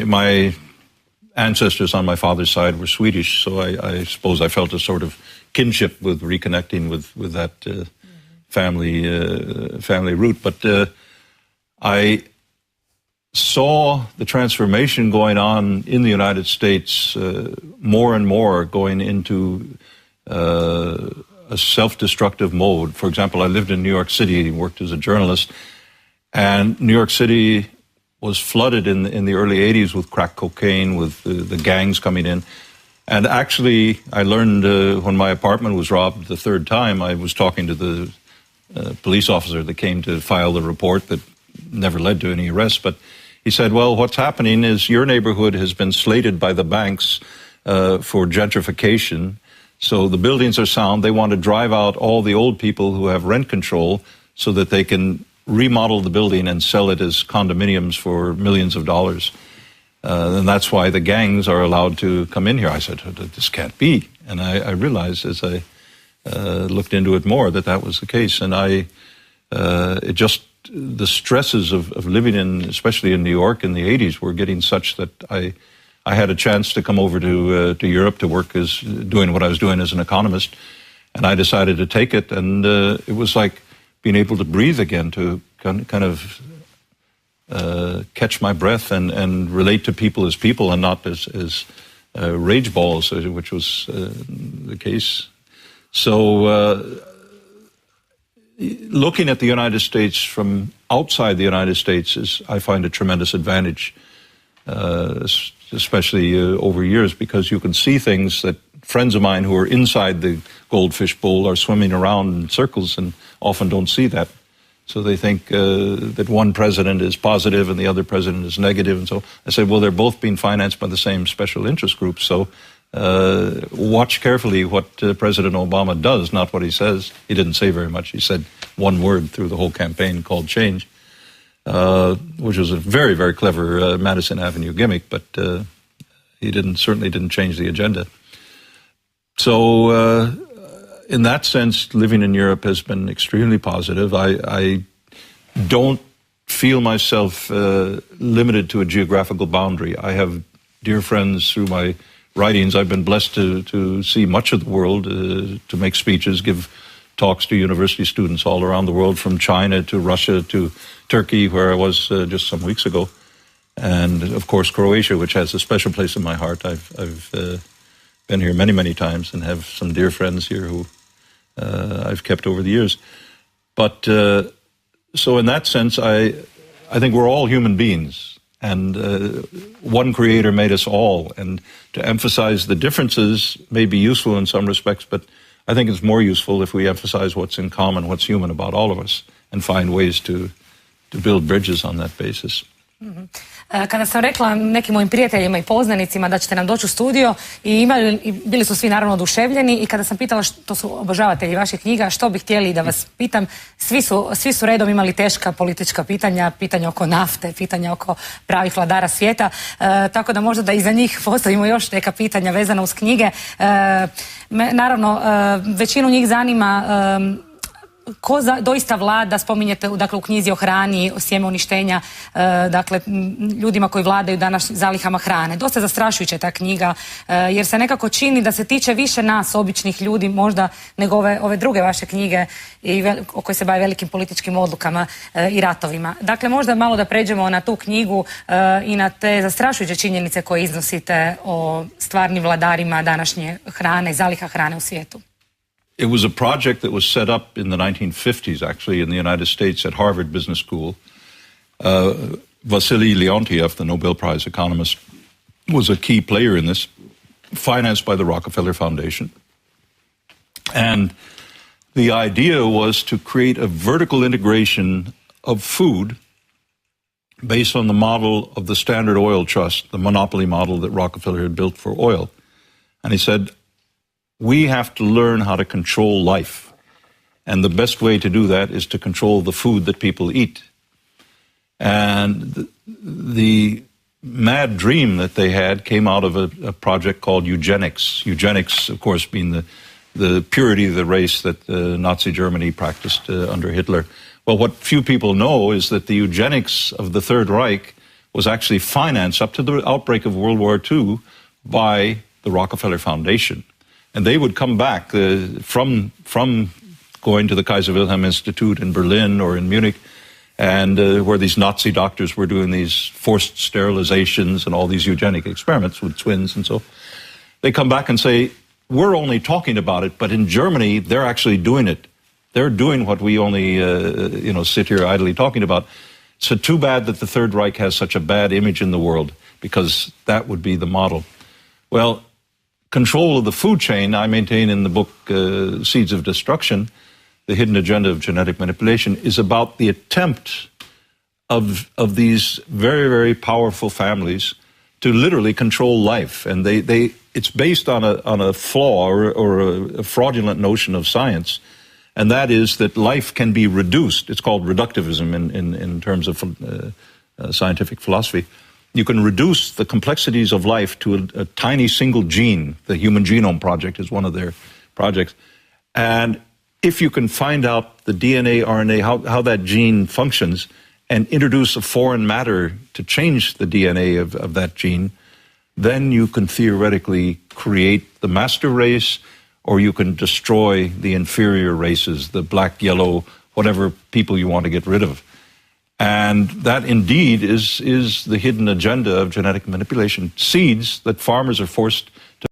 My ancestors on my father's side were Swedish, so I suppose I felt a sort of kinship with reconnecting with that family root. But I saw the transformation going on in the United States, more and more going into a self-destructive mode. For example, I lived in New York City, worked as a journalist, and New York City was flooded in the early 80s with crack cocaine, with the gangs coming in. And actually, I learned when my apartment was robbed the third time, I was talking to the police officer that came to file the report that never led to any arrests, but he said, well, what's happening is your neighborhood has been slated by the banks for gentrification. So the buildings are sound. They want to drive out all the old people who have rent control so that they can remodel the building and sell it as condominiums for millions of dollars. And that's why the gangs are allowed to come in here. I said, this can't be. And I realized as I looked into it more that was the case. And the stresses of living especially in New York in the 80s were getting such that I had a chance to come over to Europe to work doing what I was doing as an economist. And I decided to take it. And it was like being able to breathe again, to kind of catch my breath and relate to people as people and not as rage balls, which was the case. So looking at the United States from outside the United States I find a tremendous advantage, especially over years, because you can see things that friends of mine who are inside the goldfish bowl are swimming around in circles and often don't see that. So they think that one president is positive and the other president is negative. And so I said, well, they're both being financed by the same special interest groups. So watch carefully what President Obama does, not what he says. He didn't say very much. He said one word through the whole campaign called change, which was a very, very clever Madison Avenue gimmick, but he certainly didn't change the agenda. So in that sense, living in Europe has been extremely positive. I don't feel myself limited to a geographical boundary. I have dear friends through my writings. I've been blessed to see much of the world, to make speeches, give talks to university students all around the world, from China to Russia to Turkey, where I was just some weeks ago, and of course Croatia, which has a special place in my heart. I've been here many, many times and have some dear friends here who I've kept over the years. But so in that sense, I think we're all human beings, and one creator made us all. And to emphasize the differences may be useful in some respects, but I think it's more useful if we emphasize what's in common, what's human about all of us, and find ways to build bridges on that basis. Mm-hmm. Kada sam rekla nekim mojim prijateljima i poznanicima da ćete nam doći u studio i bili su svi naravno oduševljeni, i kada sam pitala, to su obožavatelji vaših knjiga, što bi htjeli da vas pitam, svi su redom imali teška politička pitanja oko nafte, pitanja oko pravih vladara svijeta, tako da možda da i za njih postavimo još neka pitanja vezana uz knjige. Naravno, većinu njih zanima ko doista vlada, spominjete dakle, u knjizi o hrani, o sjeme uništenja, dakle, ljudima koji vladaju danas zalihama hrane. Dosta zastrašujuća ta knjiga, jer se nekako čini da se tiče više nas, običnih ljudi, možda nego ove druge vaše knjige o koje se bave velikim političkim odlukama i ratovima. Dakle, možda malo da pređemo na tu knjigu i na te zastrašujuće činjenice koje iznosite o stvarnim vladarima današnje hrane i zaliha hrane u svijetu. It was a project that was set up in the 1950s, actually, in the United States at Harvard Business School. Wassily Leontief, the Nobel Prize economist, was a key player in this, financed by the Rockefeller Foundation. And the idea was to create a vertical integration of food based on the model of the Standard Oil Trust, the monopoly model that Rockefeller had built for oil. And he said, we have to learn how to control life. And the best way to do that is to control the food that people eat. And the mad dream that they had came out of a project called eugenics. Eugenics, of course, being the purity of the race that Nazi Germany practiced under Hitler. Well, what few people know is that the eugenics of the Third Reich was actually financed up to the outbreak of World War II by the Rockefeller Foundation. And they would come back from going to the Kaiser Wilhelm Institute in Berlin or in Munich, and where these Nazi doctors were doing these forced sterilizations and all these eugenic experiments with twins and so. They come back and say, we're only talking about it, but in Germany, they're actually doing it. They're doing what we only, sit here idly talking about. So too bad that the Third Reich has such a bad image in the world, because that would be the model. Well, control of the food chain, I maintain in the book Seeds of Destruction, the hidden agenda of genetic manipulation, is about the attempt of these very, very powerful families to literally control life. And it's based on a flaw or a fraudulent notion of science, and that is that life can be reduced. It's called reductivism in terms of scientific philosophy. You can reduce the complexities of life to a tiny single gene. The Human Genome Project is one of their projects. And if you can find out the DNA, RNA, how that gene functions, and introduce a foreign matter to change the DNA of that gene, then you can theoretically create the master race, or you can destroy the inferior races, the black, yellow, whatever people you want to get rid of. And that indeed is the hidden agenda of genetic manipulation. Seeds that farmers are forced to